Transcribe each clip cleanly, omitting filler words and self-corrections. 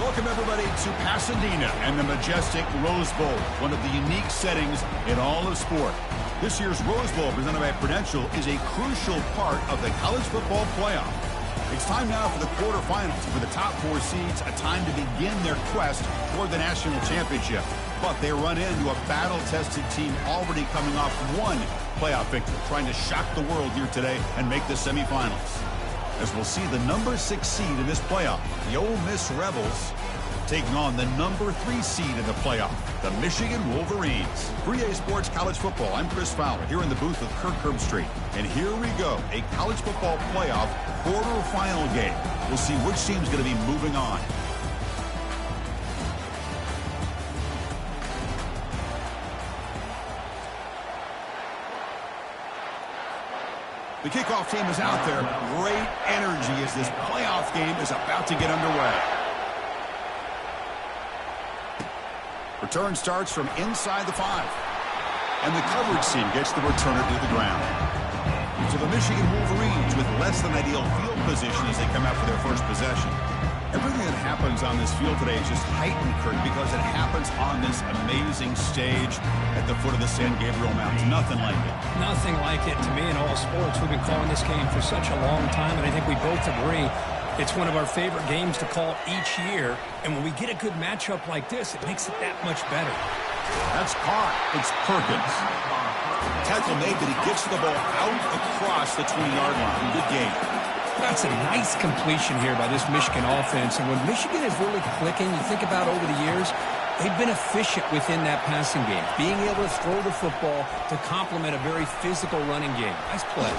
Welcome, everybody, to Pasadena and the majestic Rose Bowl, one of the unique settings in all of sport. This year's Rose Bowl, presented by Prudential, is a crucial part of the college football playoff. It's time now for the quarterfinals, for the top four seeds, a time to begin their quest toward the national championship. But they run into a battle-tested team already coming off one playoff victory, trying to shock the world here today and make the semifinals. As we'll see the number 6 seed in this playoff, the Ole Miss Rebels, taking on the number 3 seed in the playoff, the Michigan Wolverines. For EA Sports College Football, I'm Chris Fowler, here in the booth with Kirk Herbstreit. And here we go, a college football playoff quarterfinal game. We'll see which team's going to be moving on. The kickoff team is out there. Great energy as this playoff game is about to get underway. Return starts from inside the 5. And the coverage team gets the returner to the ground. So the Michigan Wolverines with less than ideal field position as they come out for their first possession. Everything that happens on this field today is just heightened, Kirk, because it happens on this amazing stage at the foot of the San Gabriel Mountains. Nothing like it. Nothing like it to me in all sports. We've been calling this game for such a long time, and I think we both agree it's one of our favorite games to call each year. And when we get a good matchup like this, it makes it that much better. That's caught. It's Perkins. Tackle made, but he gets the ball out across the 20-yard line. Good game. That's a nice completion here by this Michigan offense. And when Michigan is really clicking, you think about over the years, they've been efficient within that passing game, being able to throw the football to complement a very physical running game. Nice play.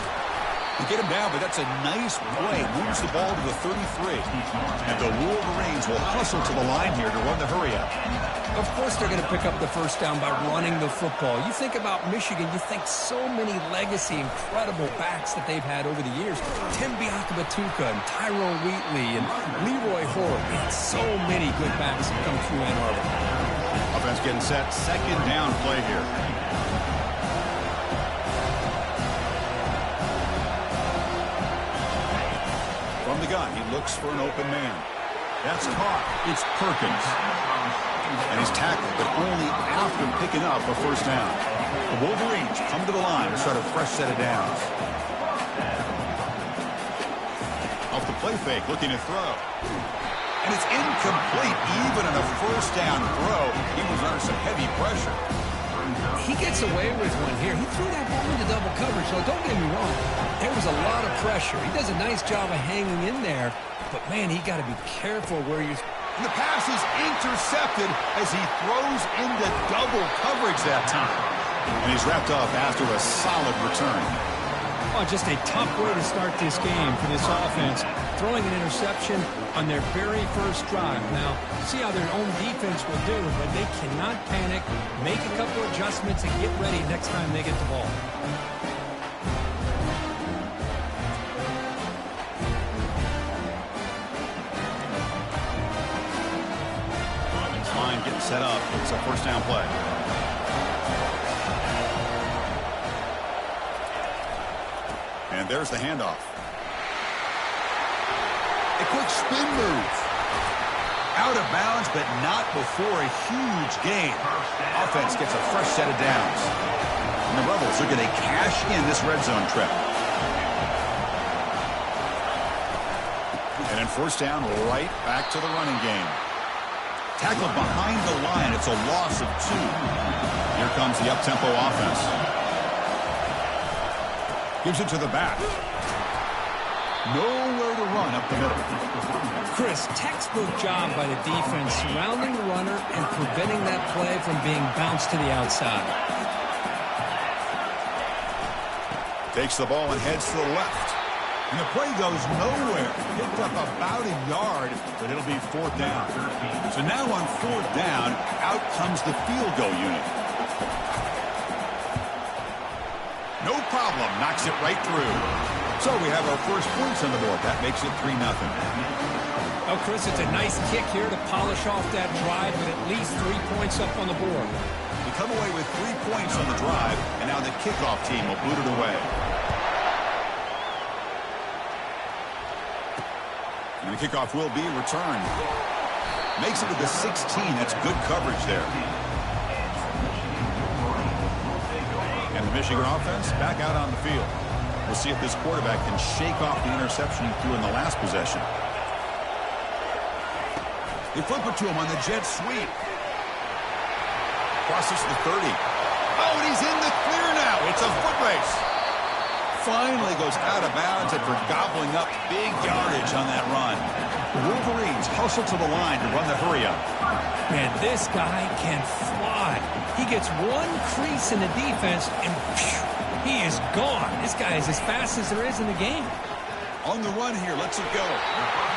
They get him down, but that's a nice play. Moves the ball to the 33. And the Wolverines will hustle to the line here to run the hurry-up. Of course they're going to pick up the first down by running the football. You think about Michigan, you think so many legacy, incredible backs that they've had over the years. Tim Biakabatuka and Tyrone Wheatley and Leroy Hoare. Man, so many good backs have come through Ann Arbor. Offense getting set. Second down play here. From the gun, he looks for an open man. That's caught. It's Perkins. And he's tackled, but only after picking up a first down. The Wolverines come to the line to start a fresh set of downs. Off the play fake, looking to throw. And it's incomplete, even on a first down throw. He was under some heavy pressure. He gets away with one here. He threw that ball into double coverage, so don't get me wrong. There was a lot of pressure. He does a nice job of hanging in there, but, man, he got to be careful where you're... And the pass is intercepted as he throws into double coverage that time. And he's wrapped up after a solid return. Oh, just a tough way to start this game for this offense. Throwing an interception on their very first drive. Now, see how their own defense will do, but they cannot panic, make a couple adjustments, and get ready next time they get the ball. Line getting set up. It's a first down play. And there's the handoff. A quick spin move. Out of bounds, but not before a huge gain. Offense gets a fresh set of downs. And the Rebels are going to cash in this red zone trip. And then first down, right back to the running game. Tackled behind the line. It's a loss of 2. Here comes the up-tempo offense. Gives it to the back. Nowhere to run up the middle. Chris, textbook job by the defense surrounding the runner and preventing that play from being bounced to the outside. Takes the ball and heads to the left. And the play goes nowhere. Picked up about a yard, but it'll be fourth down. So now on fourth down, out comes the field goal unit. No problem. Knocks it right through. So we have our first points on the board. That makes it 3-0. Oh, Chris, it's a nice kick here to polish off that drive with at least 3 points up on the board. We come away with 3 points on the drive, and now the kickoff team will boot it away. And the kickoff will be returned. Makes it to the 16. That's good coverage there. And the Michigan offense back out on the field. We'll see if this quarterback can shake off the interception he threw in the last possession. They flip it to him on the jet sweep. Crosses the 30. Oh, and he's in the clear now. It's a foot race. Finally goes out of bounds after gobbling up big yardage on that run. The Wolverines hustle to the line to run the hurry-up. Man, this guy can fly. He gets one crease in the defense, and phew, he is gone. This guy is as fast as there is in the game. On the run here, lets it go.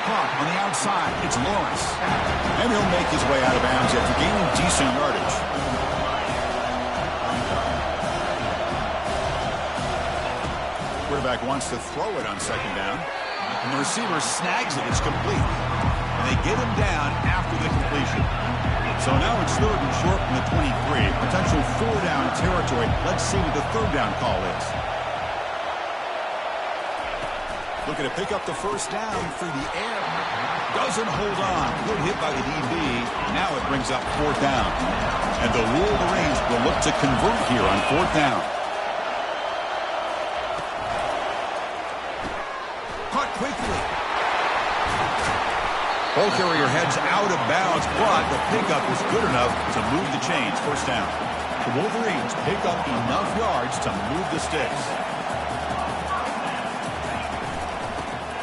Caught on the outside, it's Lawrence. And he'll make his way out of bounds after gaining decent yardage. Quarterback wants to throw it on second down. And the receiver snags it. It's complete. And they get him down after the completion. So now it's third and short from the 23. Potential four-down territory. Let's see what the third down call is. Looking to pick up the first down through the air. Doesn't hold on. Good hit by the DB. Now it brings up fourth down. And the Wolverines will look to convert here on fourth down. Caught quickly. Ball carrier heads out of bounds, but the pickup is good enough to move the chains. First down. The Wolverines pick up enough yards to move the sticks.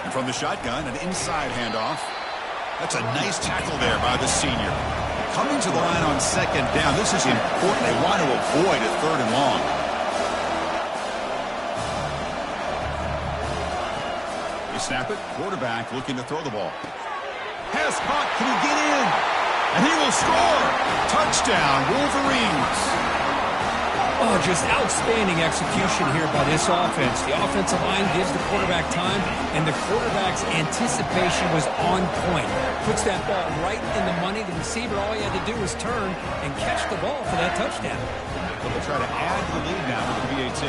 And from the shotgun, an inside handoff. That's a nice tackle there by the senior. Coming to the line on second down. This is important. They want to avoid a third and long. They snap it. Quarterback looking to throw the ball. Pass caught. Can he get in? And he will score. Touchdown, Wolverines. Oh, just outstanding execution here by this offense. The offensive line gives the quarterback time, and the quarterback's anticipation was on point. Puts that ball right in the money. The receiver, all he had to do was turn and catch the ball for that touchdown. They'll try to add to the lead now with the PAT.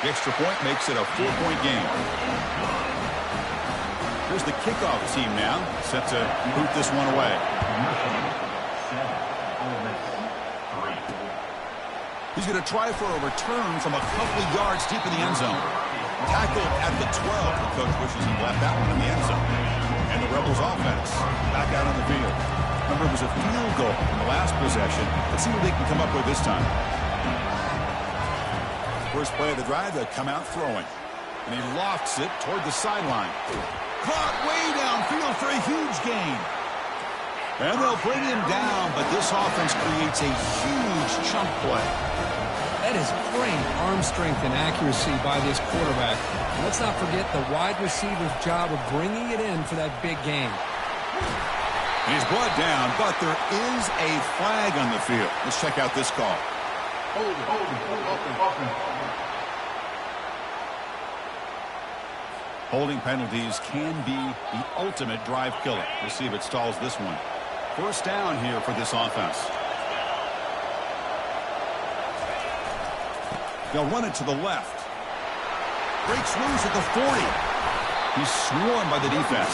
The extra point makes it a 4-point game. Here's the kickoff team now, set to boot this one away. He's going to try for a return from a couple of yards deep in the end zone. Tackled at the 12. The coach wishes he left that one in the end zone. And the Rebels offense back out on the field. Remember, it was a field goal in the last possession. Let's see what they can come up with this time. First play of the drive, they come out throwing. And he lofts it toward the sideline. Caught way downfield for a huge gain. And they'll bring him down, but this offense creates a huge chunk play. That is great arm strength and accuracy by this quarterback. And let's not forget the wide receiver's job of bringing it in for that big game. He's brought down, but there is a flag on the field. Let's check out this call. Holding penalties can be the ultimate drive killer. We'll see if it stalls this one. First down here for this offense. They'll run it to the left. Breaks loose at the 40. He's swarmed by the defense.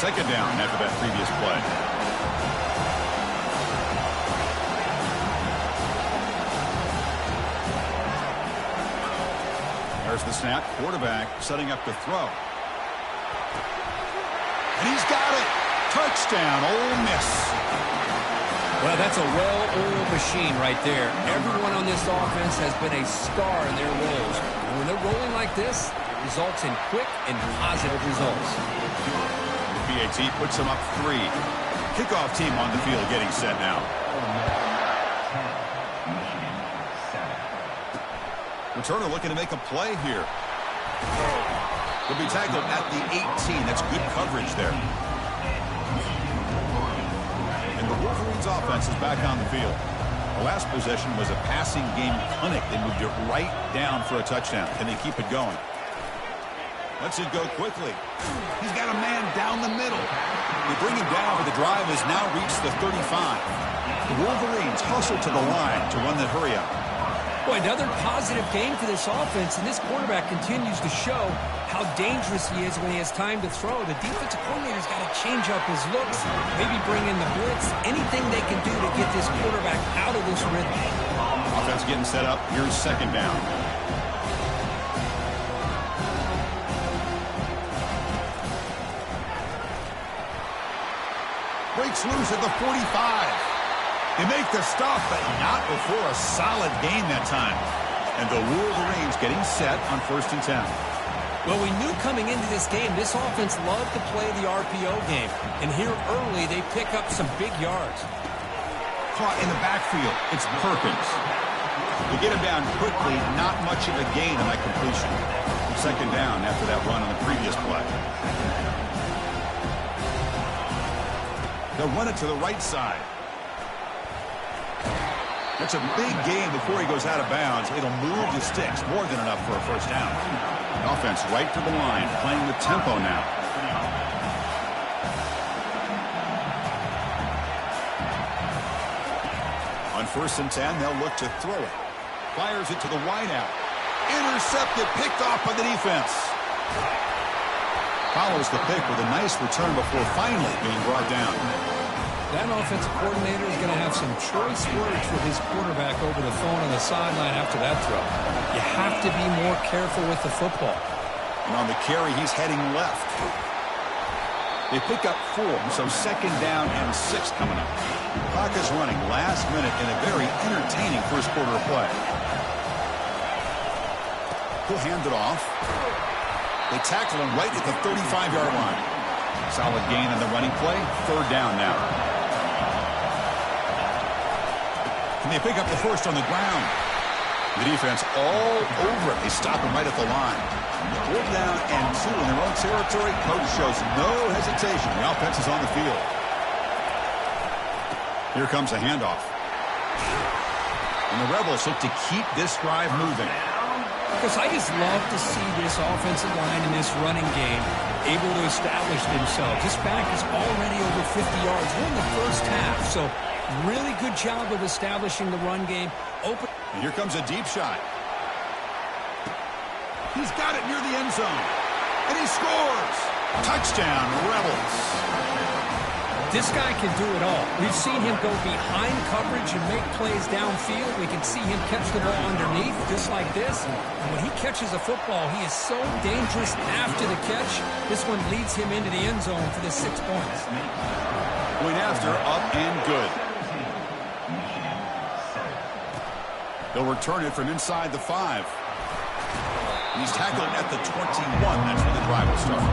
Second down after that previous play. There's the snap. Quarterback setting up to throw. And he's got it. Touchdown, Ole Miss. Well, that's a well-oiled machine right there. Everyone on this offense has been a star in their roles. And when they're rolling like this, it results in quick and positive results. The PAT puts them up 3. Kickoff team on the field getting set now. Returner looking to make a play here. He'll be tackled at the 18. That's good coverage there. And the Wolverines offense is back on the field. The last possession was a passing game clinic. They moved it right down for a touchdown. Can they keep it going? Lets it go quickly. He's got a man down the middle. They bring him down, but the drive has now reached the 35. The Wolverines hustle to the line to run the hurry-up. Boy, another positive game for this offense, and this quarterback continues to show how dangerous he is when he has time to throw. The defensive coordinator's got to change up his looks, maybe bring in the blitz, anything they can do to get this quarterback out of this rhythm. Offense getting set up. Here's second down. Breaks loose at the 45. They make the stop, but not before a solid gain that time. And the Wolverines getting set on 1st and 10. Well, we knew coming into this game, this offense loved to play the RPO game. And here early, they pick up some big yards. Caught in the backfield. It's Perkins. They get him down quickly. Not much of a gain on that completion. Second down after that run on the previous play. They'll run it to the right side. That's a big gain before he goes out of bounds. It'll move the sticks. More than enough for a first down. The offense right to the line, playing with tempo now. On 1st and 10, they'll look to throw it. Fires it to the wideout. Intercepted, picked off by the defense. Follows the pick with a nice return before finally being brought down. That offensive coordinator is going to have some choice words with his quarterback over the phone on the sideline after that throw. You have to be more careful with the football. And on the carry, he's heading left. They pick up 4, so second down and 6 coming up. Clock is running last minute in a very entertaining first quarter of play. He'll hand it off. They tackle him right at the 35-yard line. Solid gain on the running play. Third down now. And they pick up the first on the ground. The defense all over it. They stop him right at the line. 4th down and 2 in their own territory. Coach shows no hesitation. The offense is on the field. Here comes a handoff. And the Rebels look to keep this drive moving. Because I just love to see this offensive line in this running game able to establish themselves. This back is already over 50 yards. We're in the first half, so really good job of establishing the run game. And here comes a deep shot. He's got it near the end zone. And he scores. Touchdown, Rebels. This guy can do it all. We've seen him go behind coverage and make plays downfield. We can see him catch the ball underneath, just like this. And when he catches a football, he is so dangerous after the catch. This one leads him into the end zone for the 6 points. Point after, up and good. They'll return it from inside the 5. And he's tackled at the 21. That's where the drive will start.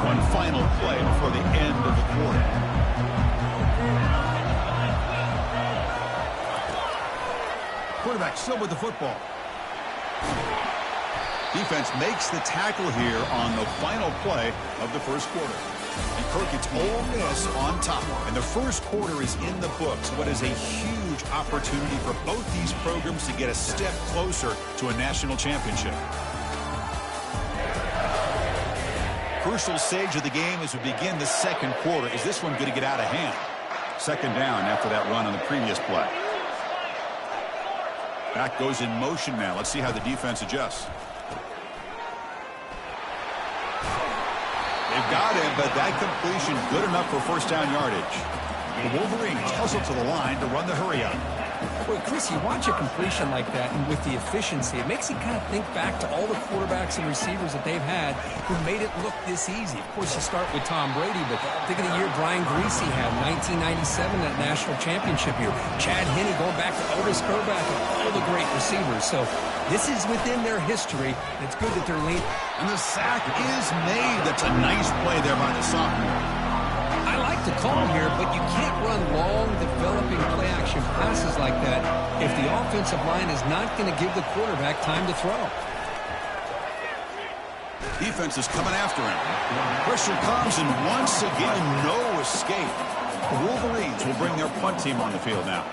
One final play before the end of the quarter. Quarterback still with the football. Defense makes the tackle here on the final play of the first quarter. And Kirk, it's Ole Miss on top. And the first quarter is in the books. What is a huge opportunity for both these programs to get a step closer to a national championship. Crucial stage of the game as we begin the second quarter. Is this one going to get out of hand? Second down after that run on the previous play. Back goes in motion now. Let's see how the defense adjusts. They've got him, but that completion good enough for first down yardage. The Wolverines hustle to the line to run the hurry up. Well, Chris, you watch a completion like that, and with the efficiency, it makes you kind of think back to all the quarterbacks and receivers that they've had who made it look this easy. Of course, you start with Tom Brady, but think of the year Brian Griese had, 1997, that national championship year. Chad Henne going back to Otis Urback and all the great receivers. So this is within their history, and it's good that they're leading. And the sack is made. That's a nice play there by the sophomore. I like to call him here, but you can't run long, developing play-action passes like that if the offensive line is not going to give the quarterback time to throw. Defense is coming after him. Pressure comes, and once again, no escape. The Wolverines will bring their punt team on the field now.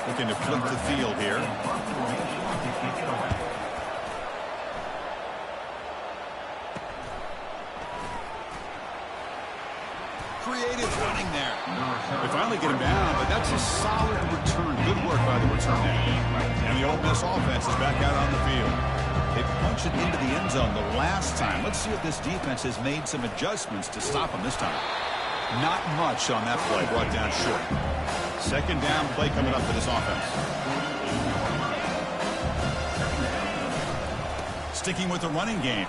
Looking to flip the field here. creative running there. They finally get him down, but that's a solid return. Good work by the return man. And the Ole Miss offense is back out on the field. They punched it into the end zone the last time. Let's see if this defense has made some adjustments to stop them this time. Not much on that play, brought down short. Second down play coming up for this offense. Sticking with the running game.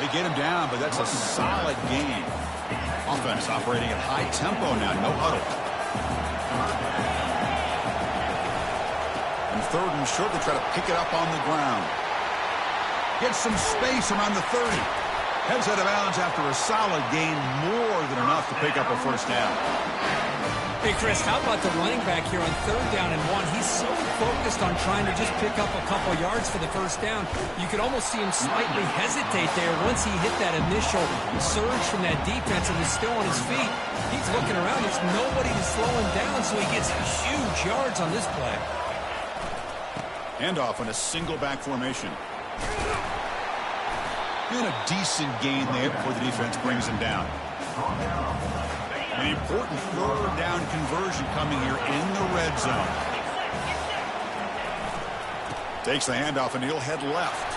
They get him down, but that's a solid game. Offense operating at high tempo now, no huddle. And third and short, they try to pick it up on the ground. Get some space around the 30. Heads out of bounds after a solid gain, more than enough to pick up a first down. Hey, Chris, how about the running back here on third down and 1? He's so focused on trying to just pick up a couple yards for the first down. You could almost see him slightly hesitate there once he hit that initial surge from that defense and is still on his feet. He's looking around. There's nobody to slow him down, so he gets huge yards on this play. Handoff on a single back formation. And a decent gain there before the defense brings him down. An important third down conversion coming here in the red zone. Takes the handoff and he'll head left.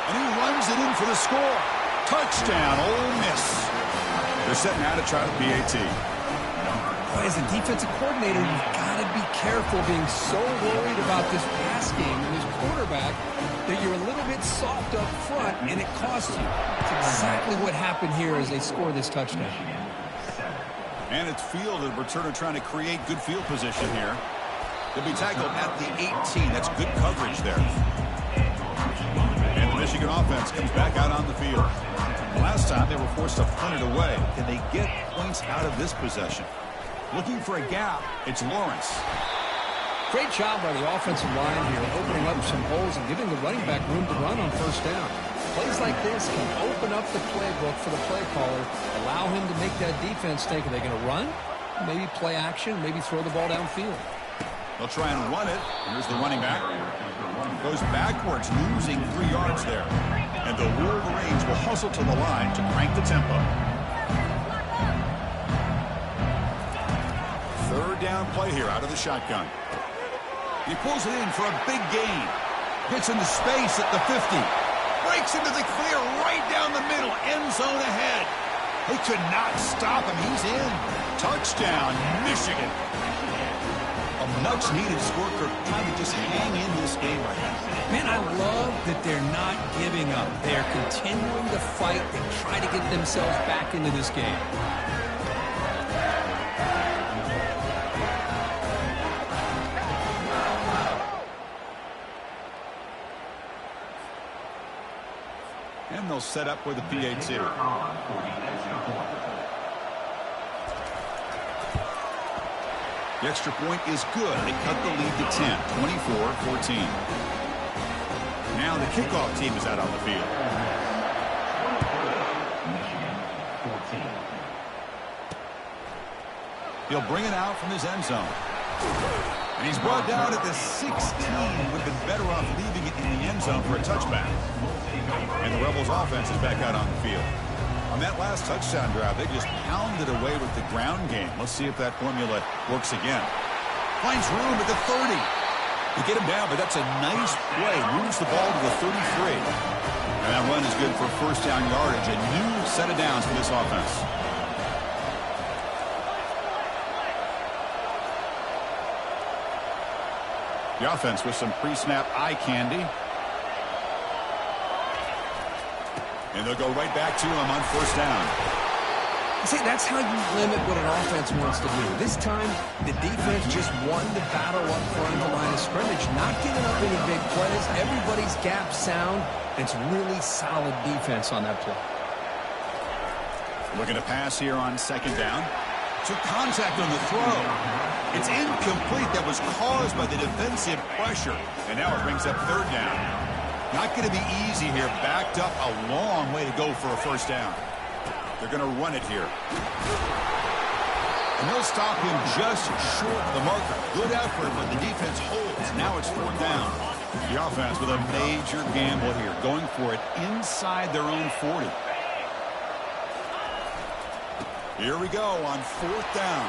And he runs it in for the score. Touchdown, Ole Miss. They're setting out to try the PAT. Boy, as a defensive coordinator, you've got to be careful being so worried about this pass game and this quarterback that you're a little bit soft up front and it costs you. It's exactly what happened here as they score this touchdown. And it's fielded. Returner trying to create good field position here. They'll be tackled at the 18. That's good coverage there. And the Michigan offense comes back out on the field. Last time they were forced to punt it away. Can they get points out of this possession? Looking for a gap. It's Lawrence. Great job by the offensive line here, opening up some holes and giving the running back room to run on first down. Plays like this can open up the playbook for the play caller, allow him to make that defense think, are they going to run? Maybe play action, maybe throw the ball downfield. They'll try and run it. Here's the running back. Goes backwards, losing 3 yards there. And the Wolverines will hustle to the line to crank the tempo. Third down play here out of the shotgun. He pulls it in for a big gain. Gets into space at the 50. Breaks into the clear right down the middle. End zone ahead. They could not stop him. He's in. Touchdown, Michigan. A much-needed score. Trying to just hang in this game right now. Man, I love that they're not giving up. They're continuing to fight and try to get themselves back into this game. And they'll set up with the PAT. The extra point is good. They cut the lead to 10, 24-14. Now the kickoff team is out on the field. He'll bring it out from his end zone. And he's brought down at the 16. Would have been better off leaving it in the end zone for a touchback. And the Rebels offense is back out on the field. On that last touchdown drive, they just pounded away with the ground game. Let's see if that formula works again. Finds room at the 30. They get him down, but that's a nice play. Moves the ball to the 33. And that run is good for first down yardage. A new set of downs for this offense. The offense with some pre-snap eye candy. And they'll go right back to him on first down. See, that's how you limit what an offense wants to do. This time, the defense just won the battle up front of the line of scrimmage, not giving up any big plays. Everybody's gap sound. It's really solid defense on that play. Looking to pass here on second down. Took contact on the throw. It's incomplete. That was caused by the defensive pressure. And now it brings up third down. Not going to be easy here. Backed up a long way to go for a first down. They're going to run it here. And they'll stop him just short of the marker. Good effort, but the defense holds. Now it's fourth down. The offense with a major gamble here. Going for it inside their own 40. Here we go on 4th down.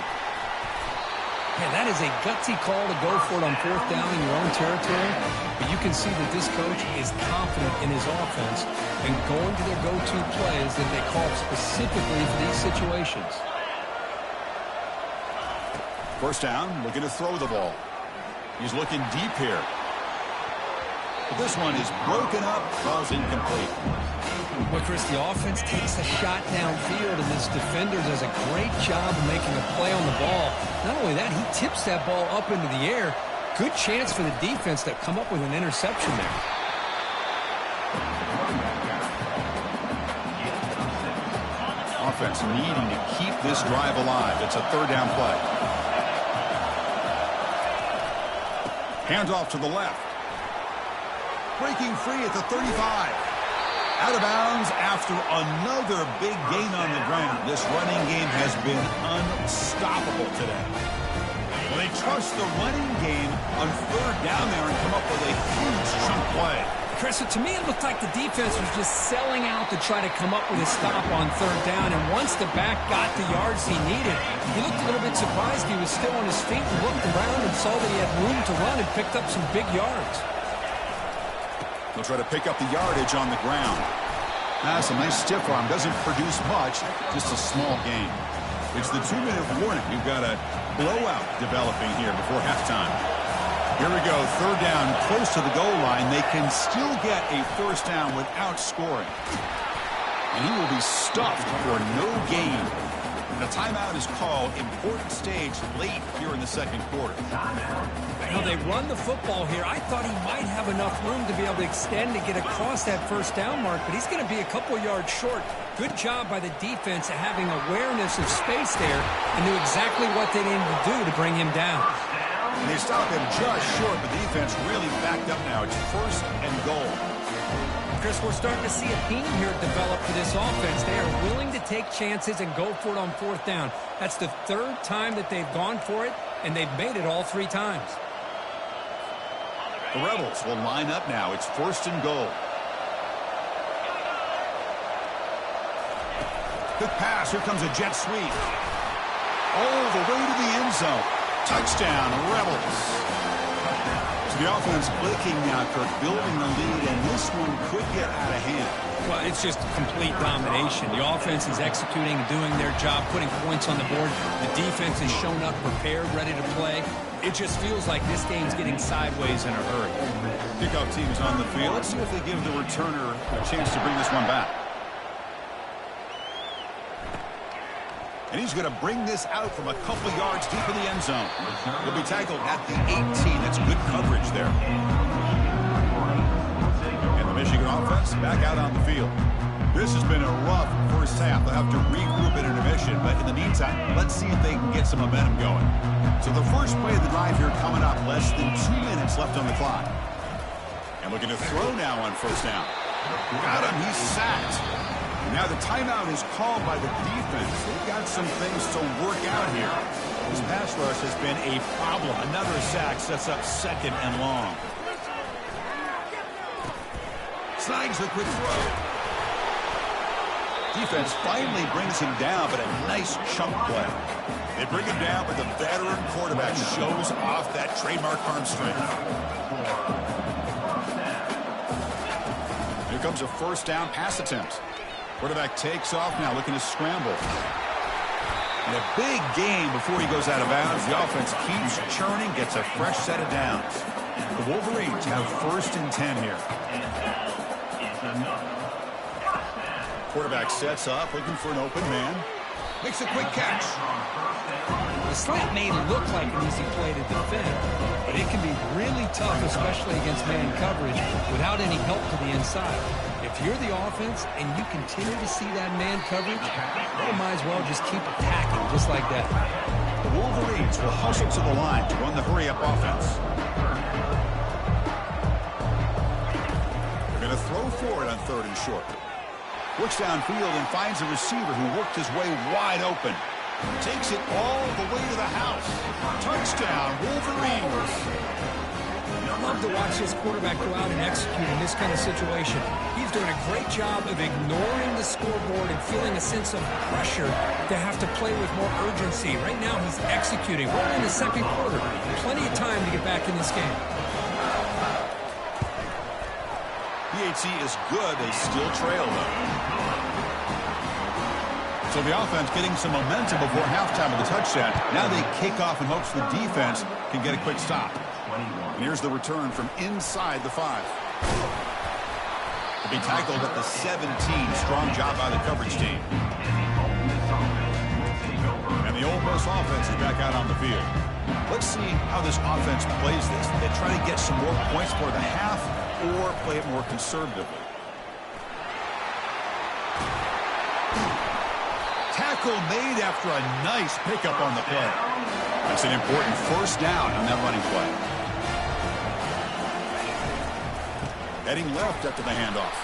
Yeah, that is a gutsy call to go for it on 4th down in your own territory. But you can see that this coach is confident in his offense and going to their go-to plays that they call specifically for these situations. 1st down, looking to throw the ball. He's looking deep here. But this one is broken up, ball's incomplete. Well, Chris, the offense takes a shot downfield, and this defender does a great job of making a play on the ball. Not only that, he tips that ball up into the air. Good chance for the defense to come up with an interception there. Offense needing to keep this drive alive. It's a 3rd down play. Handoff to the left. Breaking free at the 35. Out of bounds after another big gain on the ground. This running game has been unstoppable today. Well, they trust the running game on 3rd down there and come up with a huge chunk play. Chris, to me, it looked like the defense was just selling out to try to come up with a stop on 3rd down. And once the back got the yards he needed, he looked a little bit surprised he was still on his feet and looked around and saw that he had room to run and picked up some big yards. They'll try to pick up the yardage on the ground. That's a nice stiff arm. Doesn't produce much, just a small gain. It's the 2-minute warning. You've got a blowout developing here before halftime. Here we go, 3rd down, close to the goal line. They can still get a 1st down without scoring. And he will be stuffed for no gain. The timeout is called. Important stage late here in the 2nd quarter. Now they run the football here. I thought he might have enough room to be able to extend and get across that 1st down mark, but he's going to be a couple yards short. Good job by the defense of having awareness of space there and knew exactly what they needed to do to bring him down. And they stop him just short. The defense really backed up now. It's 1st and goal. Chris, we're starting to see a theme here develop for this offense. They are willing to take chances and go for it on 4th down. That's the 3rd time that they've gone for it, and they've made it all 3 times. The Rebels will line up now. It's 1st and goal. Good pass. Here comes a jet sweep. All the way to the end zone. Touchdown, Rebels. So the offense clicking now, Kirk, building the lead, and this one could get out of hand. Well, it's just complete domination. The offense is executing, doing their job, putting points on the board. The defense has shown up prepared, ready to play. It just feels like this game's getting sideways in a hurry. Kickoff team is on the field. Let's see if they give the returner a chance to bring this one back. And he's going to bring this out from a couple yards deep in the end zone. He'll be tackled at the 18. That's good coverage there. And the Michigan offense back out on the field. This has been a rough 1st half. They'll have to regroup in intermission. But in the meantime, let's see if they can get some momentum going. So the first play of the drive here coming up. Less than 2 minutes left on the clock. And looking to throw now on 1st down. Got him. He's sacked. Now the timeout is called by the defense. They've got some things to work out here. This pass rush has been a problem. Another sack sets up 2nd and long. Snags the quick throw. Defense finally brings him down, but a nice chunk play. They bring him down, but the veteran quarterback shows off that trademark arm strength. Here comes a 1st down pass attempt. Quarterback takes off now, looking to scramble. And a big gain before he goes out of bounds. The offense keeps churning, gets a fresh set of downs. The Wolverines have 1st and 10 here. Quarterback sets up, looking for an open man. Makes a quick catch. The slant may look like an easy play to defend, but it can be really tough, especially against man coverage, without any help to the inside. If you're the offense and you continue to see that man coverage, you might as well just keep attacking just like that. The Wolverines will hustle to the line to run the hurry-up offense. They're going to throw for it on 3rd and short. Looks downfield and finds a receiver who worked his way wide open. Takes it all the way to the house. Touchdown, Wolverines. love to watch this quarterback go out and execute in this kind of situation. He's doing a great job of ignoring the scoreboard and feeling a sense of pressure to have to play with more urgency. Right now, he's executing. We're in the second quarter. Plenty of time to get back in this game. PHC is good. They still trail, though. So the offense getting some momentum before halftime with a touchdown. Now they kick off in hopes the defense can get a quick stop. And here's the return from inside the 5. To be tackled at the 17. Strong job by the coverage team. And the Ole Miss offense is back out on the field. Let's see how this offense plays this. They try to get some more points for the half or play it more conservatively. Tackle made after a nice pickup on the play. That's an important first down on that running play. Heading left after the handoff.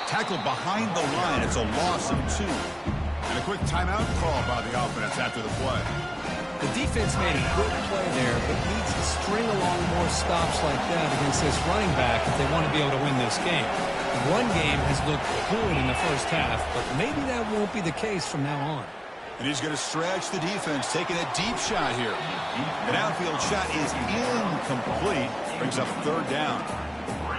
Tackled behind the line. It's a loss of 2. And a quick timeout call by the offense after the play. The defense made a good play there, but needs to string along more stops like that against this running back if they want to be able to win this game. The run game has looked good in the first half, but maybe that won't be the case from now on. And he's going to stretch the defense, taking a deep shot here. An outfield shot is incomplete. Brings up 3rd down.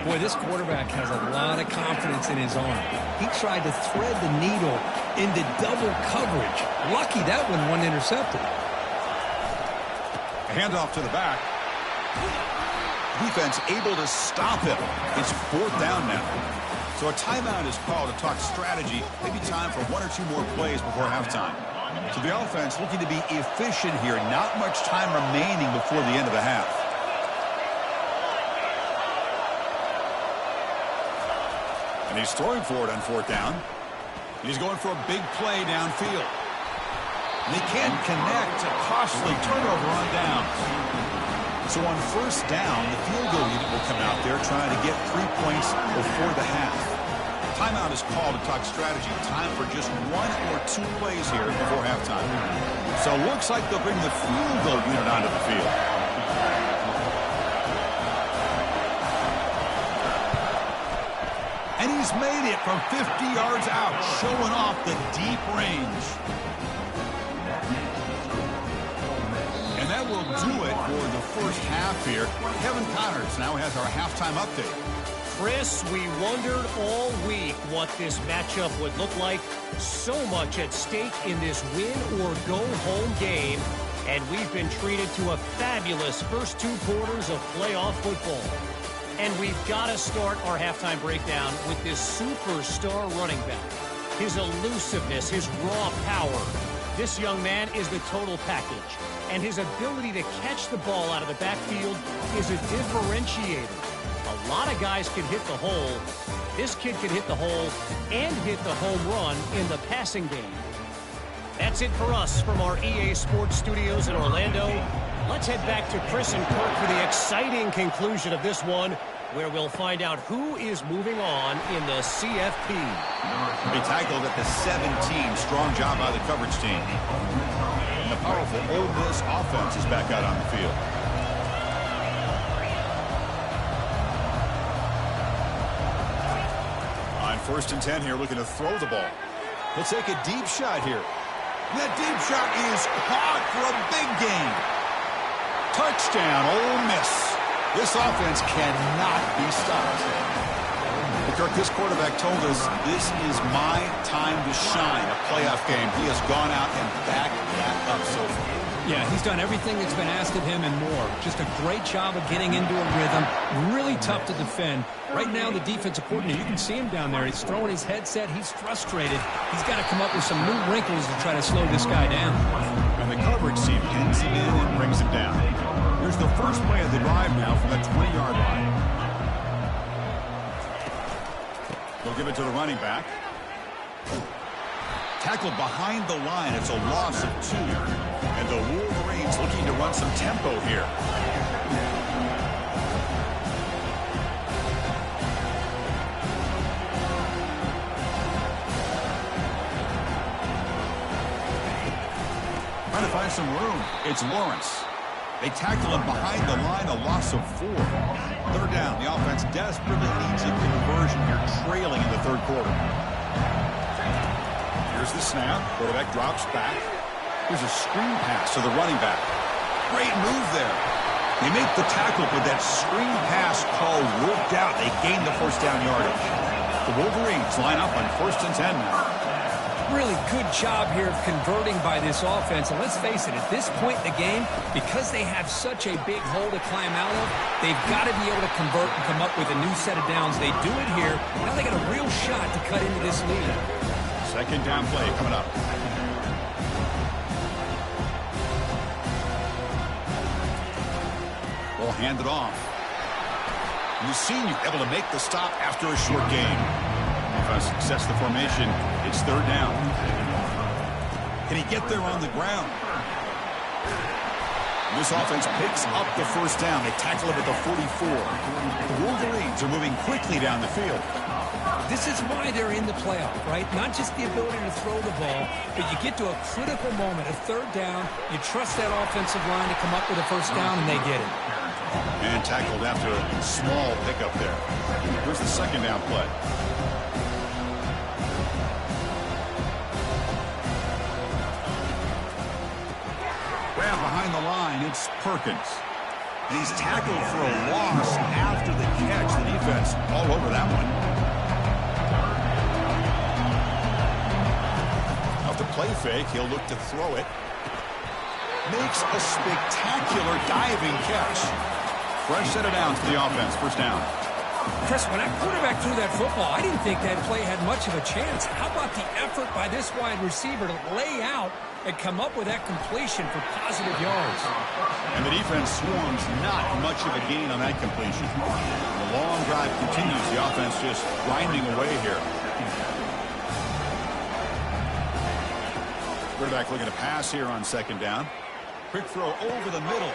Boy, this quarterback has a lot of confidence in his arm. He tried to thread the needle into double coverage. Lucky that one wasn't intercepted. A handoff to the back. Defense able to stop him. It's 4th down now. So a timeout is called to talk strategy. Maybe time for 1 or 2 more plays before halftime. So the offense looking to be efficient here. Not much time remaining before the end of the half. And he's throwing for it on 4th down. He's going for a big play downfield. And they can't connect. A costly turnover on downs. So on 1st down, the field goal unit will come out there trying to get 3 points before the half. Timeout is called to talk strategy. Time for just 1 or 2 plays here before halftime. So it looks like they'll bring the field goal unit onto the field. And he's made it from 50 yards out, showing off the deep range. And that will do it for the first half here. Kevin Connors now has our halftime update. Chris, we wondered all week what this matchup would look like. So much at stake in this win-or-go-home game. And we've been treated to a fabulous first 2 quarters of playoff football. And we've got to start our halftime breakdown with this superstar running back. His elusiveness, his raw power. This young man is the total package. And his ability to catch the ball out of the backfield is a differentiator. A lot of guys can hit the hole. This kid can hit the hole and hit the home run in the passing game. That's it for us from our EA Sports Studios in Orlando. Let's head back to Chris and Kirk for the exciting conclusion of this one, where we'll find out who is moving on in the CFP. Be tackled at the 17. Strong job by the coverage team. And the powerful Ole Miss offense is back out on the field. On 1st and 10 here, looking to throw the ball. He'll take a deep shot here. That deep shot is caught for a big gain. Touchdown, Ole Miss. This offense cannot be stopped. But Kirk, this quarterback told us this is my time to shine, a playoff game. He has gone out and backed that up so far. Yeah, he's done everything that's been asked of him and more. Just a great job of getting into a rhythm. Really tough to defend. Right now, the defensive coordinator, you can see him down there. He's throwing his headset. He's frustrated. He's got to come up with some new wrinkles to try to slow this guy down. And the coverage team pins him in and brings him down. Here's the first play of the drive now from the 20-yard line. They'll give it to the running back. Tackled behind the line. It's a loss of 2. And the Wolverines looking to run some tempo here. Trying to find some room. It's Lawrence. They tackle him behind the line, a loss of 4. Third down. The offense desperately needs a conversion here, trailing in the third quarter. Here's the snap. Quarterback drops back. Here's a screen pass to the running back. Great move there. They make the tackle, but that screen pass call worked out. They gained the first down yardage. The Wolverines line up on 1st and 10 now. Really good job here of converting by this offense. And let's face it, at this point in the game, because they have such a big hole to climb out of, they've got to be able to convert and come up with a new set of downs. They do it here. Now they got a real shot to cut into this lead. Second down play coming up. Ball handed off. And the senior able to make the stop after a short gain. Defense success the formation. It's third down. Can he get there on the ground? And this offense picks up the first down. They tackle him at the 44. The Wolverines are moving quickly down the field. This is why they're in the playoff, right? Not just the ability to throw the ball, but you get to a critical moment, a third down. You trust that offensive line to come up with a first down, and they get it. And tackled after a small pickup there. Here's the second down play. Grab behind the line, it's Perkins. And he's tackled for a loss after the catch. The defense all over that one. Off the play fake, he'll look to throw it. Makes a spectacular diving catch. Fresh set of downs to the offense. First down. Chris, when that quarterback threw that football, I didn't think that play had much of a chance. How about the effort by this wide receiver to lay out and come up with that completion for positive yards? And the defense swarms not much of a gain on that completion. The long drive continues. The offense just grinding away here. Quarterback looking to pass here on second down. Quick throw over the middle.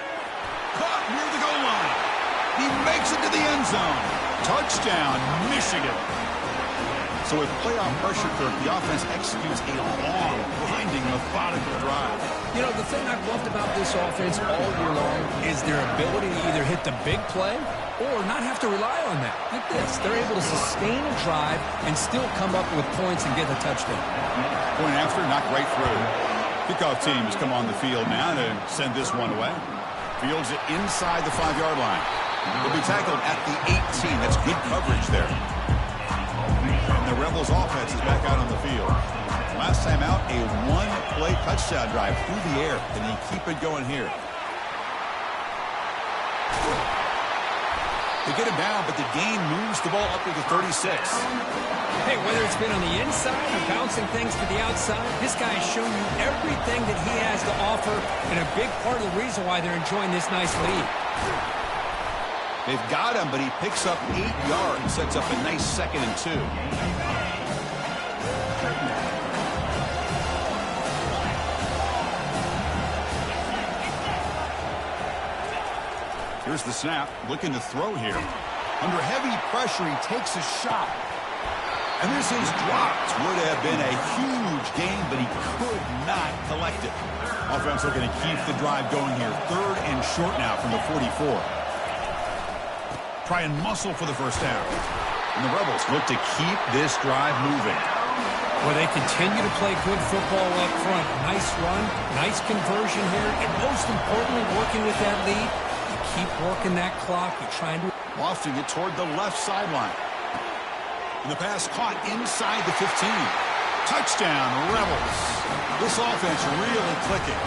Caught near the goal line. He makes it to the end zone. Touchdown, Michigan. So with playoff pressure, Kirk, the offense executes a long, grinding, methodical drive. You know, the thing I've loved about this offense all year long is their ability to either hit the big play or not have to rely on that. Like this, they're able to sustain a drive and still come up with points and get a touchdown. Point after, knocked right through. Kickoff team has come on the field now to send this one away. Fields it inside the 5-yard line. Will be tackled at the 18. That's good coverage there. And the Rebels offense is back out on the field. Last time out, a one-play touchdown drive through the air. Can he keep it going here? They get him down, but the gain moves the ball up to the 36. Hey, whether it's been on the inside or bouncing things to the outside, this guy has shown you everything that he has to offer, and a big part of the reason why they're enjoying this nice lead. They've got him, but he picks up 8 yards, sets up a nice 2nd and 2. Here's the snap, looking to throw here. Under heavy pressure, he takes a shot. And this is dropped. Would have been a huge gain, but he could not collect it. Offense looking to keep the drive going here. 3rd and short now from the 44. Try and muscle for the first down. And the Rebels look to keep this drive moving. Well, they continue to play good football up front. Nice run, nice conversion here, and most importantly, working with that lead. You keep working that clock. You're trying to... Lofting it toward the left sideline. And the pass caught inside the 15. Touchdown, Rebels. This offense really clicking.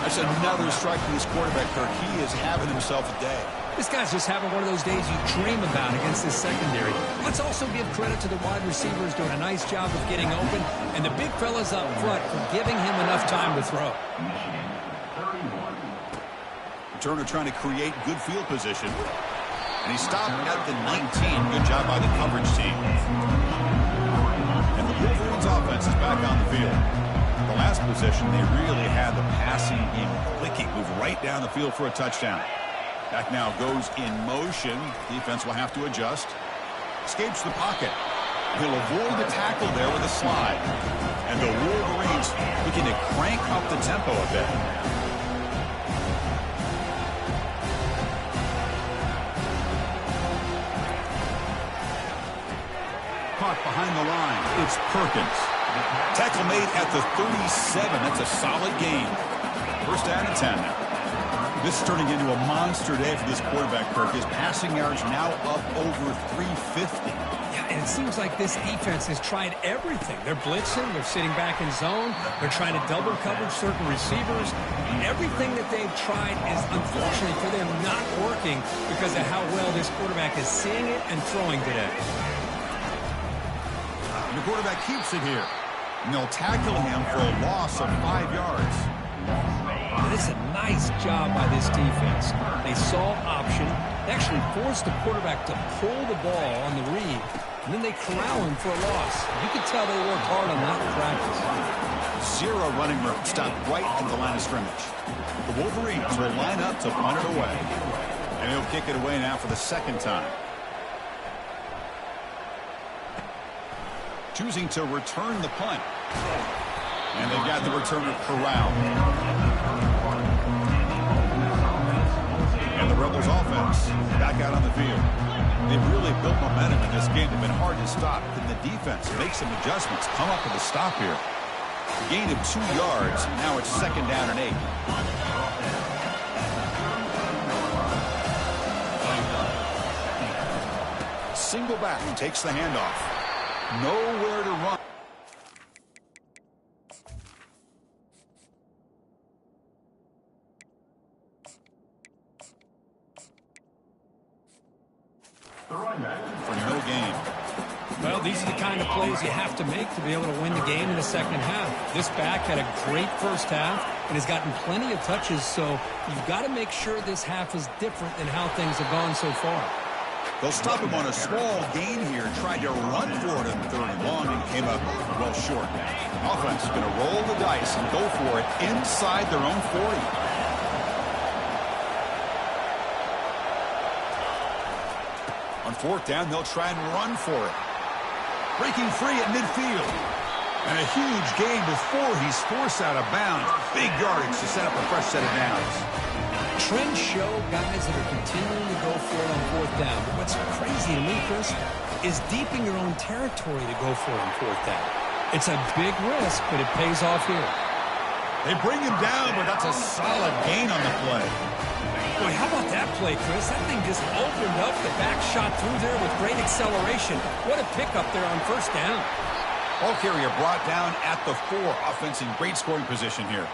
That's another strike from this quarterback, Kirk. He is having himself a day. This guy's just having one of those days you dream about against this secondary. Let's also give credit to the wide receivers doing a nice job of getting open, and the big fellas up front for giving him enough time to throw. Turner trying to create good field position. And he stopped at the 19. Good job by the coverage team. And the Wolverines offense is back on the field. The last possession, they really had the passing game clicking. Move right down the field for a touchdown. Back now goes in motion. Defense will have to adjust. Escapes the pocket. He'll avoid the tackle there with a slide. And the Wolverines looking to crank up the tempo a bit. behind the line. It's Perkins. Tackle made at the 37. That's a solid gain. First down and 10 now. This is turning into a monster day for this quarterback, Kirk. His passing yards now up over 350. Yeah, and it seems like this defense has tried everything. They're blitzing. They're sitting back in zone. They're trying to double coverage certain receivers. Everything that they've tried is, unfortunately for them, not working because of how well this quarterback is seeing it and throwing today. And the quarterback keeps it here. And they'll tackle him for a loss of 5 yards. This is a nice job by this defense. They saw option. They actually forced the quarterback to pull the ball on the read, and then they corral him for a loss. You can tell they worked hard on that in practice. Zero running room. Stopped right at the line of scrimmage. The Wolverines will line up to punt it away. And he'll kick it away now for the second time. Choosing to return the punt. And they've got the returner corralled. And the Rebels offense back out on the field. They've really built momentum in this game. They've been hard to stop. Can the defense make some adjustments? Come up with a stop here. A gain of 2 yards. Now it's second down and 8. Single back takes the handoff. Nowhere to run. For no gain. Well, these are the kind of plays you have to make to be able to win the game in the second half. This back had a great first half and has gotten plenty of touches, so you've got to make sure this half is different than how things have gone so far. They'll stop him on a small gain here. Tried to run for it in third and long and came up well short. Offense is going to roll the dice and go for it inside their own 40. On fourth down, they'll try and run for it. Breaking free at midfield. And a huge gain before he's forced out of bounds. Big yardage to set up a fresh set of downs. Trends show guys that are continuing to go for it on fourth down. But what's crazy to me, Chris, is deep in your own territory to go for it on fourth down. It's a big risk, but it pays off here. They bring him down, but that's a solid gain on the play. Boy, how about that play, Chris? That thing just opened up. The back shot through there with great acceleration. What a pickup there on first down. Ball carrier brought down at the 4. Offense in great scoring position here.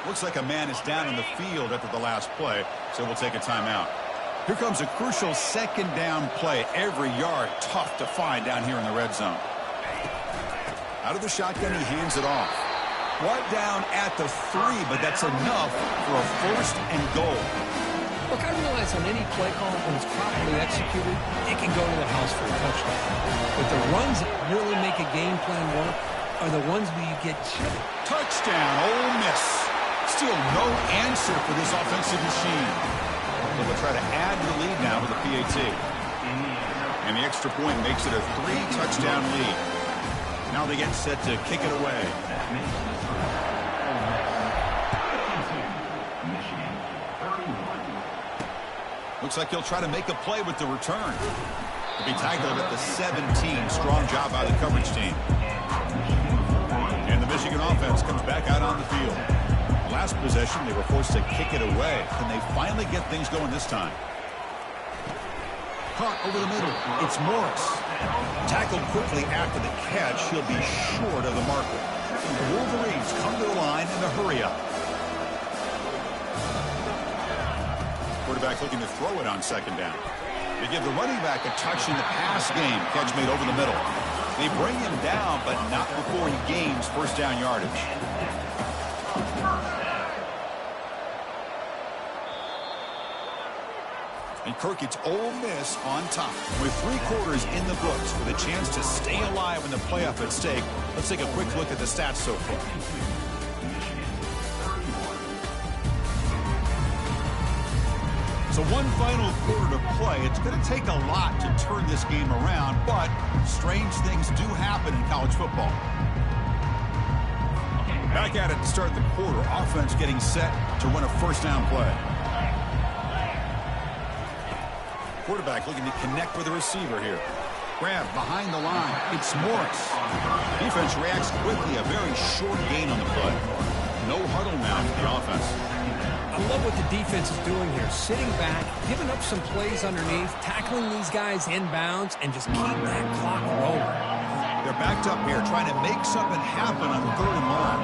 Looks like a man is down on the field after the last play, so we'll take a timeout. Here comes a crucial second down play. Every yard tough to find down here in the red zone. Out of the shotgun, he hands it off. Brought down at the 3, but that's enough for a first and goal. Look, I realize on any play call, when it's properly executed, it can go to the house for a touchdown. But the runs that really make a game plan work are the ones where you get chipped. Touchdown, Ole Miss. Still no answer for this offensive machine. They'll try to add to the lead now with a PAT. And the extra point makes it a 3-touchdown lead. Now they get set to kick it away. Looks like he'll try to make a play with the return. He'll be tackled at the 17. Strong job by the coverage team. And the Michigan offense comes back out on the field. Last possession, they were forced to kick it away. Can they finally get things going this time? Caught over the middle. It's Morris. Tackled quickly after the catch. He'll be short of the marker. The Wolverines come to the line in a hurry-up. Quarterback looking to throw it on second down. They give the running back a touch in the pass game. Catch made over the middle. They bring him down, but not before he gains first down yardage. And Kirk, it's Ole Miss on top. With 3 quarters in the books with a chance to stay alive in the playoff at stake, let's take a quick look at the stats so far. So one final quarter to play. It's going to take a lot to turn this game around, but strange things do happen in college football. Back at it to start the quarter. Offense getting set to run a first down play. Quarterback looking to connect with the receiver here. grab behind the line. It's Morris. Defense reacts quickly. A very short gain on the play. No huddle now for the offense. I love what the defense is doing here. Sitting back, giving up some plays underneath, tackling these guys inbounds, and just keep that clock rolling. They're backed up here trying to make something happen on 3rd and long.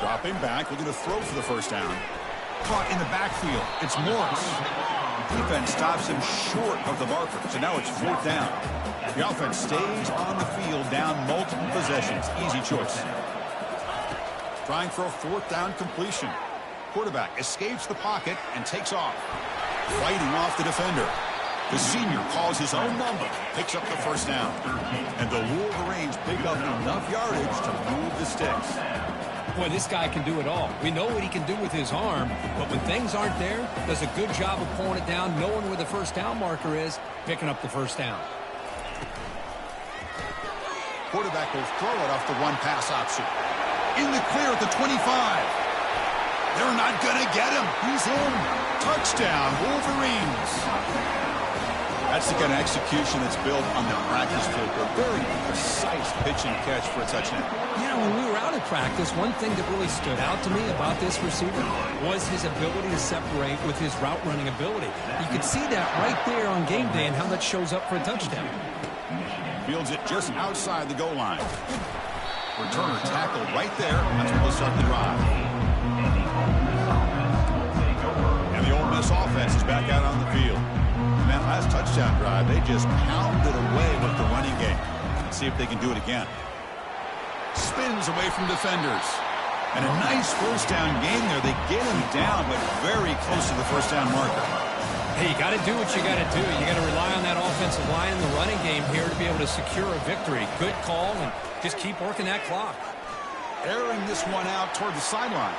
Dropping back, looking to throw for the first down. Caught in the backfield. It's Morris. Defense stops him short of the marker, so now it's 4th down. The offense stays on the field, down multiple possessions. Easy choice. Trying for a 4th down completion. Quarterback escapes the pocket and takes off. Fighting off the defender. The senior calls his own number, picks up the first down. And the Wolverines pick up enough yardage to move the sticks. Boy, this guy can do it all. We know what he can do with his arm, but when things aren't there, does a good job of pulling it down, knowing where the first down marker is, picking up the first down. Quarterback will throw it off the one-pass option. In the clear at the 25. They're not going to get him. He's in. Touchdown, Wolverines. That's the kind of execution that's built on the practice field. A very precise pitch and catch for a touchdown. Yeah, when we were out at practice, one thing that really stood out to me about this receiver was his ability to separate with his route running ability. You could see that right there on game day and how that shows up for a touchdown. Fields it just outside the goal line. Returner tackled right there. That's where they'll start the drive. And the Ole Miss offense is back out on the field. And that last touchdown drive, they just pounded away with the running game. Let's see if they can do it again. Spins away from defenders. And a nice first down gain there. They get him down, but very close to the first down marker. Hey, you got to do what you got to do. You got to rely on that offensive line in the running game here to be able to secure a victory. Good call, and just keep working that clock. Airing this one out toward the sideline.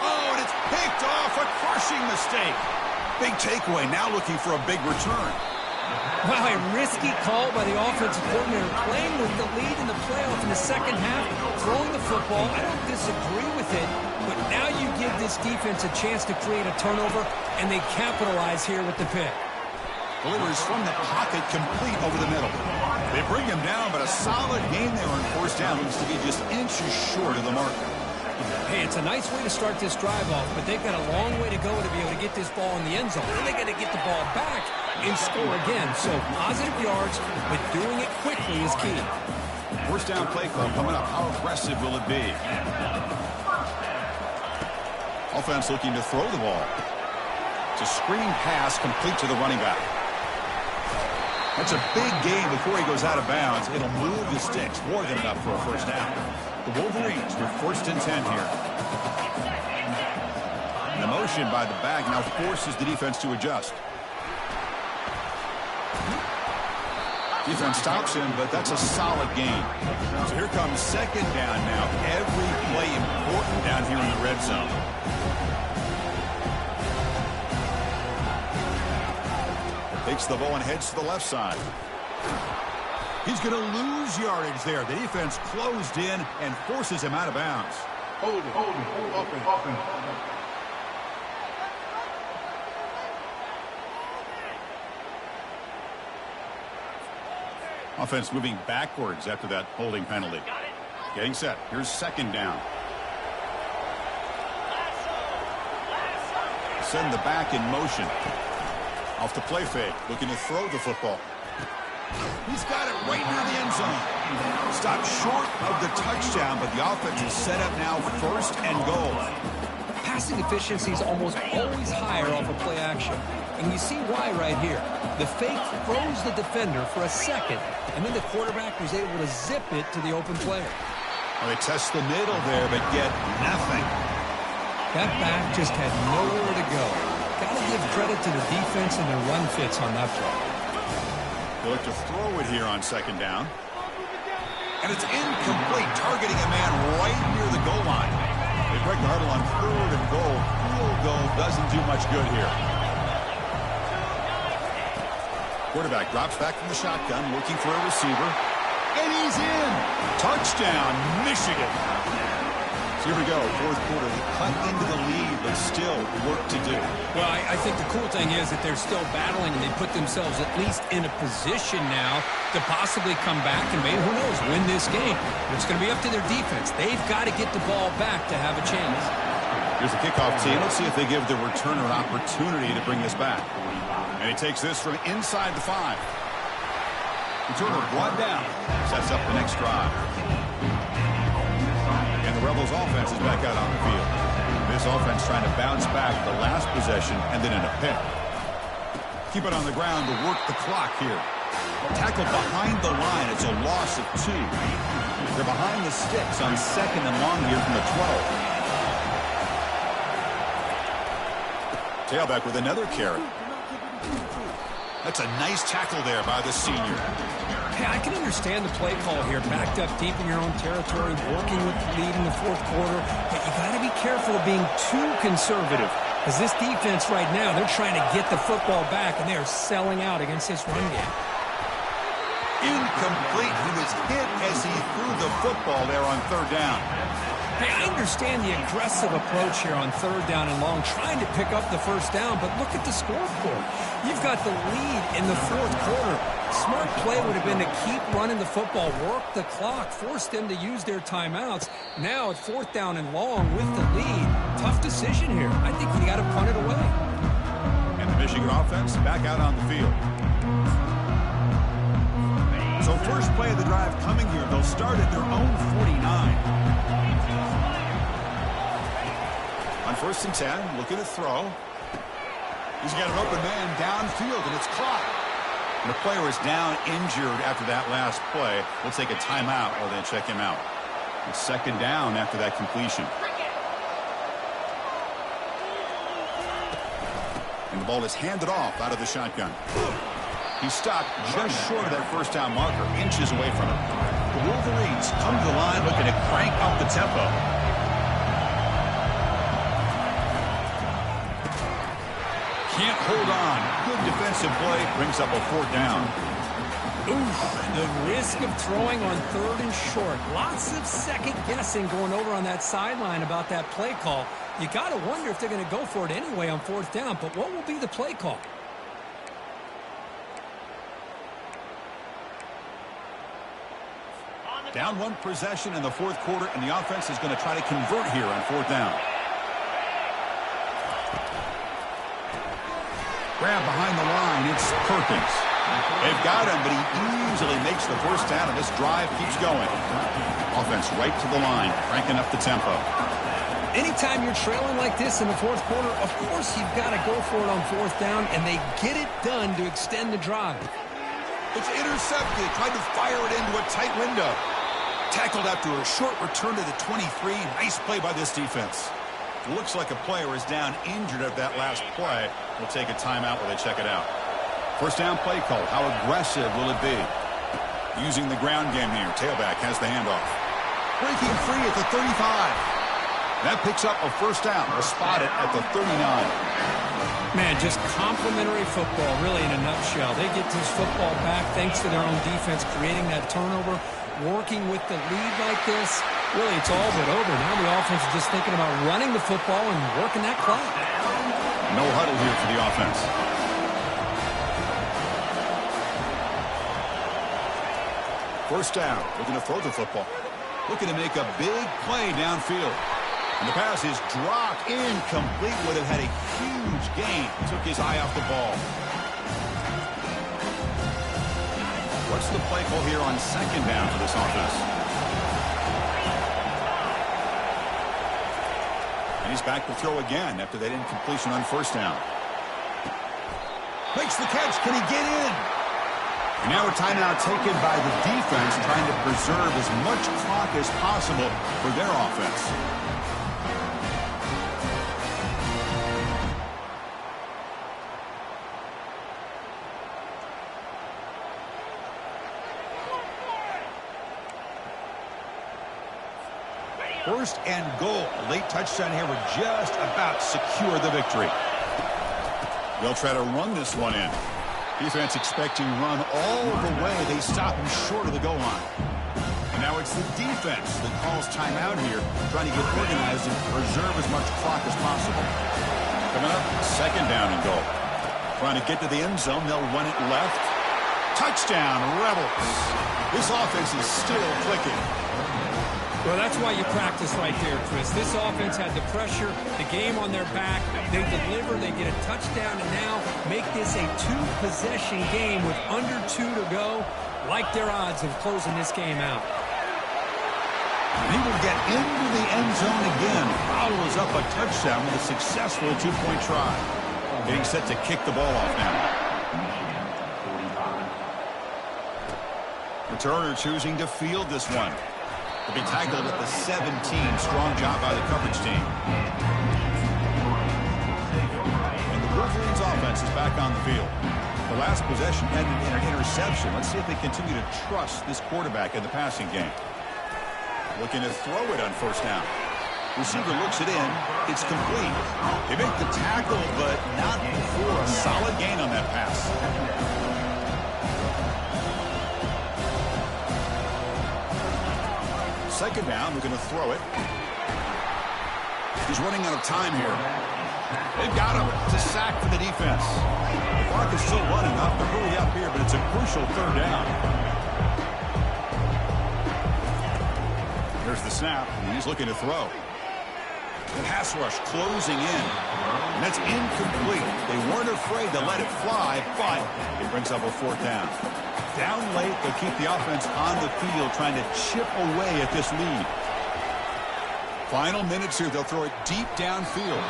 Oh, and it's picked off. A crushing mistake. Big takeaway. Now looking for a big return. Wow, a risky call by the offensive coordinator, playing with the lead in the playoff in the second half, throwing the football. I don't disagree with it, but now you give this defense a chance to create a turnover, and they capitalize here with the pick. Delivers from the pocket, complete over the middle. They bring him down, but a solid gain there on first down needs to be just inches short of the marker. Hey, it's a nice way to start this drive off, but they've got a long way to go to be able to get this ball in the end zone. Then they got to get the ball back and score again. So positive yards, but doing it quickly is key. First down play call coming up. How aggressive will it be? Offense looking to throw the ball. It's a screen pass complete to the running back. That's a big gain before he goes out of bounds. It'll move the sticks more than enough for a first down. The Wolverines with 1st and 10 here. The motion by the back now forces the defense to adjust. Defense stops him, but that's a solid gain. So here comes 2nd down now. Every play important down here in the red zone. Takes the ball and heads to the left side. He's going to lose yardage there. The defense closed in and forces him out of bounds. Hold it. Open. Offense moving backwards after that holding penalty. Getting set. Here's 2nd down. Send the back in motion. Off the play fake. Looking to throw the football. He's got it right near the end zone. Stopped short of the touchdown, but the offense is set up now 1st and goal. Passing efficiency is almost always higher off of play action. And you see why right here. The fake froze the defender for a second, and then the quarterback was able to zip it to the open player. Well, they test the middle there, but get nothing. That back just had nowhere to go. Got to give credit to the defense and their run fits on that play. They look to throw it here on 2nd down. And it's incomplete, targeting a man right near the goal line. They break the huddle on 3rd and goal. Field goal doesn't do much good here. Quarterback drops back from the shotgun, looking for a receiver. And he's in. Touchdown, Michigan. So here we go, fourth quarter. They cut into the lead, but still work to do. Well, I think the cool thing is that they're still battling, and they put themselves at least in a position now to possibly come back and maybe, who knows, win this game. But it's going to be up to their defense. They've got to get the ball back to have a chance. Here's the kickoff team. Let's see if they give the returner an opportunity to bring this back. And he takes this from inside the 5. Returner brought down. Sets up the next drive. And the Rebels offense is back out on the field. This offense trying to bounce back the last possession and then in a pick. Keep it on the ground to work the clock here. Tackled behind the line. It's a loss of 2. They're behind the sticks on 2nd and long here from the 12. Tailback with another carry. That's a nice tackle there by the senior. Hey, I can understand the play call here. Backed up deep in your own territory, working with the lead in the fourth quarter. But you got to be careful of being too conservative. Because this defense right now, they're trying to get the football back, and they are selling out against this run game. Incomplete. He was hit as he threw the football there on 3rd down. Hey, I understand the aggressive approach here on 3rd down and long, trying to pick up the 1st down, but look at the scoreboard. You've got the lead in the 4th quarter. Smart play would have been to keep running the football, work the clock, force them to use their timeouts. Now at 4th down and long with the lead, tough decision here. I think you got to punt it away. And the Michigan offense back out on the field. So first play of the drive coming here. They'll start at their own 49. On 1st and 10, looking to throw. He's got an open man downfield, and it's caught. And the player is down injured after that last play. We'll take a timeout or then check him out. It's 2nd down after that completion. And the ball is handed off out of the shotgun. He stopped just short of that 1st down marker, inches away from it. The Wolverines come to the line looking to crank up the tempo. Can't hold on. Good defensive play. Brings up a 4th down. Oof, the risk of throwing on 3rd and short. Lots of second guessing going over on that sideline about that play call. You got to wonder if they're going to go for it anyway on 4th down, but what will be the play call? Down 1 possession in the 4th quarter, and the offense is going to try to convert here on 4th down. Grab behind the line. It's Perkins. They've got him, but he easily makes the 1st down, and this drive keeps going. Offense right to the line, cranking up the tempo. Anytime you're trailing like this in the 4th quarter, of course you've got to go for it on 4th down, and they get it done to extend the drive. It's intercepted. Tried to fire it into a tight window. Tackled after a short return to the 23. Nice play by this defense. Looks like a player is down injured at that last play. We'll take a timeout while they check it out. 1st down play call. How aggressive will it be? Using the ground game here. Tailback has the handoff. Breaking free at the 35. That picks up a 1st down. We'll spot it at the 39. Man, just complimentary football, really, in a nutshell. They get this football back thanks to their own defense, creating that turnover, working with the lead like this. Really, it's all but over. Now the offense is just thinking about running the football and working that clock. No huddle here for the offense. First down. Looking to throw the football. Looking to make a big play downfield. And the pass is dropped incomplete. Would have had a huge gain. Took his eye off the ball. What's the play call here on 2nd down for this offense? And he's back to throw again after that incompletion on 1st down. Makes the catch. Can he get in? And now a timeout taken by the defense, trying to preserve as much clock as possible for their offense. First and goal. A late touchdown here would just about secure the victory. They'll try to run this one in. Defense expecting run all the way. They stop him short of the goal line. And now Now it's the defense that calls timeout here, trying to get organized and preserve as much clock as possible. Coming up, second down and goal. Trying to get to the end zone, they'll run it left. Touchdown, Rebels. This offense is still clicking. Well, that's why you practice right there, Chris. This offense had the pressure, the game on their back. They deliver, they get a touchdown, and now make this a two-possession game with under 2 to go. Like their odds of closing this game out. And he will get into the end zone again. Follows up a touchdown with a successful two-point try. Getting set to kick the ball off now. Returner choosing to field this one. To be tackled at the 17. Strong job by the coverage team. And the Wolverines offense is back on the field. The last possession ended in an interception. Let's see if they continue to trust this quarterback in the passing game. Looking to throw it on first down. Receiver looks it in. It's complete. They make the tackle, but not before a solid gain on that pass. Second down, we're going to throw it. He's running out of time here. They've got him. It's a sack for the defense. The clock is still running. Up to hurry up here, but it's a crucial third down. Here's the snap, and he's looking to throw. The pass rush closing in. And that's incomplete. They weren't afraid to let it fly, but it brings up a fourth down. Down late, they'll keep the offense on the field trying to chip away at this lead. Final minutes here, they'll throw it deep downfield.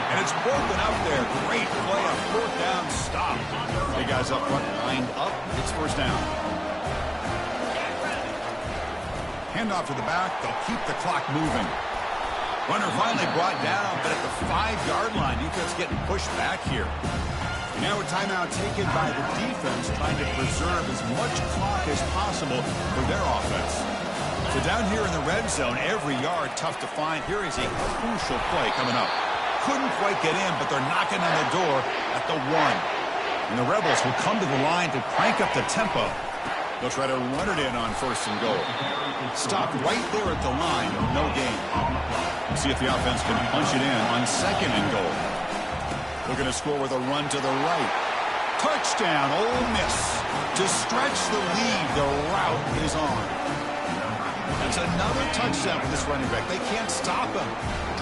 And it's broken up there. Great play, a fourth down stop. Big guys up front lined up. It's first down. Handoff to the back. They'll keep the clock moving. Runner finally brought down, but at the 5-yard line, defense getting pushed back here. Now a timeout taken by the defense, trying to preserve as much clock as possible for their offense. So down here in the red zone, every yard tough to find. Here is a crucial play coming up. Couldn't quite get in, but they're knocking on the door at the 1. And the Rebels will come to the line to crank up the tempo. They'll try to run it in on first and goal. Stopped right there at the line, no gain. See if the offense can punch it in on second and goal. They're going to score with a run to the right. Touchdown, Ole Miss. To stretch the lead, the route is on. That's another touchdown for this running back. They can't stop him.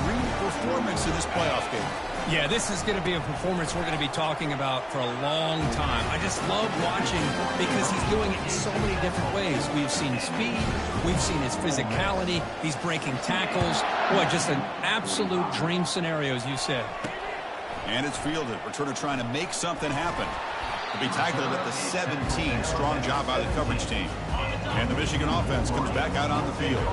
Dream performance in this playoff game. Yeah, this is going to be a performance we're going to be talking about for a long time. I just love watching because he's doing it in so many different ways. We've seen speed. We've seen his physicality. He's breaking tackles. Boy, just an absolute dream scenario, as you said. And it's fielded. Returner trying to make something happen. To be tackled at the 17. Strong job by the coverage team. And the Michigan offense comes back out on the field.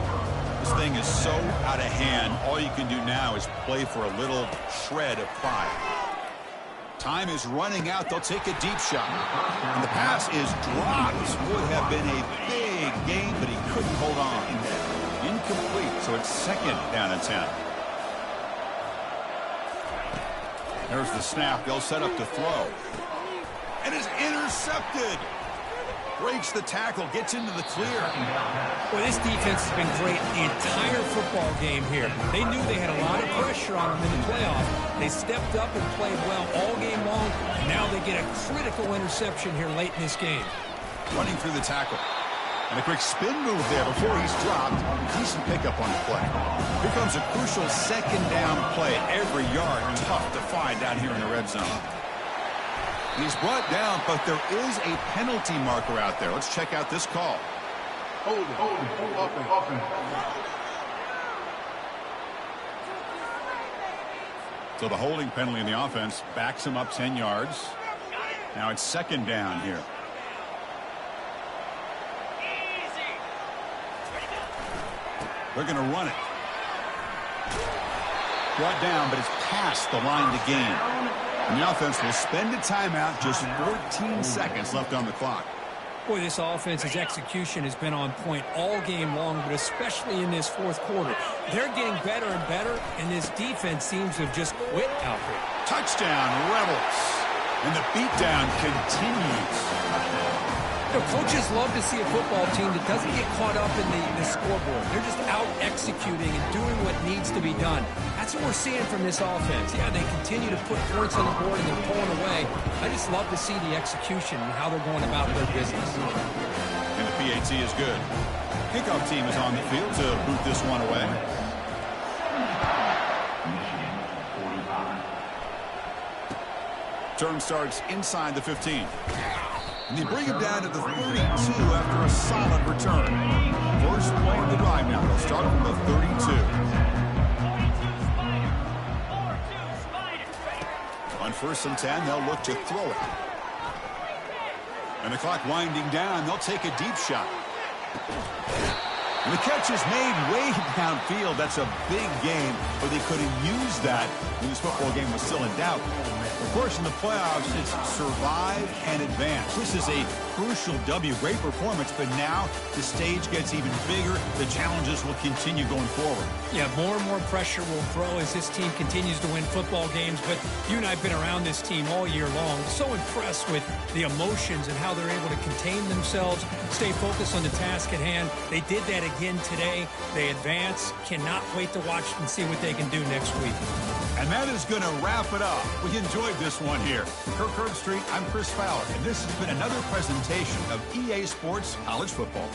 This thing is so out of hand. All you can do now is play for a little shred of pride. Time is running out. They'll take a deep shot. And the pass is dropped. This would have been a big game, but he couldn't hold on. Incomplete, so it's second down and 10. There's the snap. They'll set up to throw. And is intercepted. Breaks the tackle, gets into the clear. Well, this defense has been great the entire football game here. They knew they had a lot of pressure on them in the playoffs. They stepped up and played well all game long. And now they get a critical interception here late in this game. Running through the tackle. And a quick spin move there before he's dropped. Decent pickup on the play. Here comes a crucial second down play. Every yard tough to find down here in the red zone. He's brought down, but there is a penalty marker out there. Let's check out this call. Hold it. So the holding penalty in the offense backs him up 10 yards. Now it's second down here. They're going to run it. Brought down, but it's past the line to gain. And the offense will spend a timeout, just 14 seconds left on the clock. Boy, this offense's execution has been on point all game long, but especially in this fourth quarter. They're getting better and better, and this defense seems to have just quit out there. Touchdown, Rebels. And the beatdown continues. Coaches love to see a football team that doesn't get caught up in the scoreboard. They're just out executing and doing what needs to be done. That's what we're seeing from this offense. Yeah, they continue to put points on the board and they're pulling away. I just love to see the execution and how they're going about their business. And the PAT is good. Kickoff team is on the field to boot this one away. Turn starts inside the 15. And they bring him down to the 32 after a solid return. First play of the drive now. They'll start from the 32. On 1st and 10, they'll look to throw it. And the clock winding down, they'll take a deep shot. And the catch is made way downfield. That's a big game, but they couldn't use that when this football game was still in doubt. Of course, in the playoffs, it's survive and advance. This is a crucial W. Great performance, but now the stage gets even bigger. The challenges will continue going forward. Yeah, more and more pressure will grow as this team continues to win football games. But you and I have been around this team all year long. So impressed with the emotions and how they're able to contain themselves, stay focused on the task at hand. They did that again today. They advance. Cannot wait to watch and see what they can do next week. And that is going to wrap it up. We enjoyed this one here. Kirk Herbstreit, I'm Chris Fowler, and this has been another presentation of EA Sports College Football.